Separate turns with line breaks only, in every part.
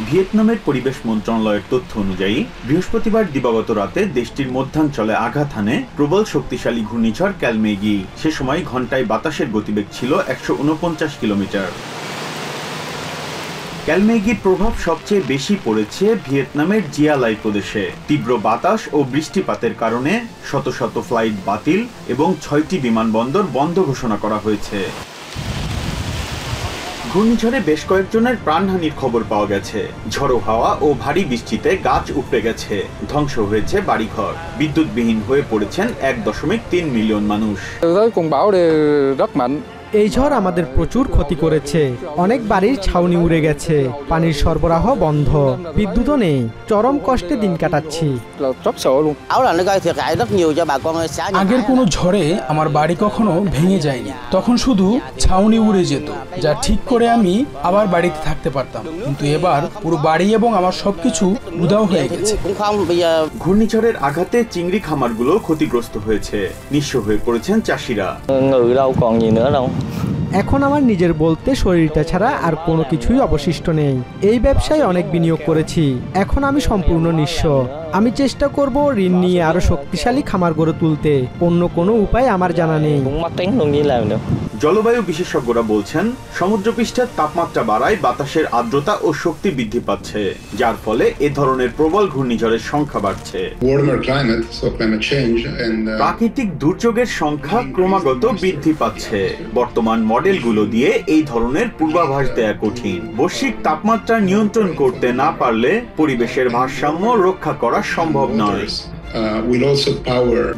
ভিয়েতনামের পরিবেশ মন্ত্রণালয়ের তথ্য অনুযায়ী বৃহস্পতিবার দিবাগত রাতে দেশটির মধ্যাঞ্চলে আঘাত হানে প্রবল শক্তিশালী ঘূর্ণিঝড় ক্যালমেগি। সে সময় ঘন্টায় বাতাসের গতিবেগ ছিল 149 কিলোমিটার। ক্যালমেগির প্রভাব সবচেয়ে বেশি পড়েছে ভিয়েতনামের জিয়ালাই প্রদেশে। তীব্র বাতাস ও বৃষ্টিপাতের কারণে শত শত ফ্লাইট বাতিল এবং 6টি বিমানবন্দর বন্ধ ঘোষণা করা হয়েছে। ঘূর্ণিঝড়ে বেশ কয়েকজনের প্রাণহানির খবর পাওয়া গেছে। ঝড়ো হাওয়া ও ভারী বৃষ্টিতে গাছ উপড়ে গেছে, ধ্বংস হয়েছে বাড়িঘর, বিদ্যুৎবিহীন হয়ে পড়েছেন 1.3 মিলিয়ন মানুষ।
এই ঝড় আমাদের প্রচুর ক্ষতি করেছে। অনেক বাড়ির ছাউনি উড়ে গেছে, পানির সরবরাহ বন্ধ, বিদ্যুৎও নেই। চরম কষ্টে দিন কাটাচ্ছি।
আগের কোনো ঝড়ে আমার বাড়ি কখনো ভেঙে যায়নি, তখন শুধু ছাউনি উড়ে যেত, যা ঠিক করে আমি আবার বাড়িতে থাকতে পারতাম। কিন্তু এবার পুরো বাড়ি এবং আমার সবকিছু উধাও হয়ে গেছে।
ঘূর্ণিঝড়ের আঘাতে চিংড়ি খামারগুলো ক্ষতিগ্রস্ত হয়েছে, নিঃস্ব হয়ে পড়েছেন চাষিরা।
এখন আমার নিজের বলতে শরীরটা ছাড়া আর কোনো কিছুই অবশিষ্ট নেই। এই ব্যবসায় অনেক বিনিয়োগ করেছি, এখন আমি সম্পূর্ণ নিঃস্ব। আমি চেষ্টা করব ঋণ নিয়ে আরো শক্তিশালী খামার গড়ে তুলতে। অন্য কোনো উপায় আমার জানা নেই।
জলবায়ু বিশেষজ্ঞরা বলছেন, সমুদ্রপৃষ্ঠের তাপমাত্রা বাড়ায় বাতাসের আর্দ্রতা ও শক্তি বৃদ্ধি পাচ্ছে, যার ফলে এ ধরনের প্রবল ঘূর্ণিঝড়ের সংখ্যা বাড়ছে। প্রাকৃতিক দুর্যোগের সংখ্যা ক্রমাগত বৃদ্ধি পাচ্ছে। বর্তমান মডেলগুলো দিয়ে এই ধরনের পূর্বাভাস দেয়া কঠিন। বৈশ্বিক তাপমাত্রা নিয়ন্ত্রণ করতে না পারলে পরিবেশের ভারসাম্য রক্ষা করা সম্ভব নয়।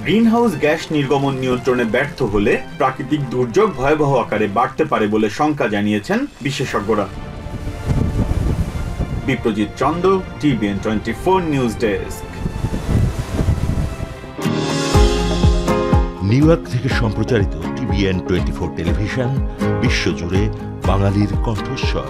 গ্রিনহাউস গ্যাস নির্গমন নিয়ন্ত্রণে ব্যর্থ হলে প্রাকৃতিক দুর্যোগ ভয়াবহ আকারে বাড়তে পারে বলে শঙ্কা জানিয়েছেন বিশেষজ্ঞরা। Biprajit Chanda, TVN 24 news desk.
New York থেকে সম্প্রচারিত TVN 24 টেলিভিশন বিশ্বজুড়ে বাঙালির কণ্ঠস্বর।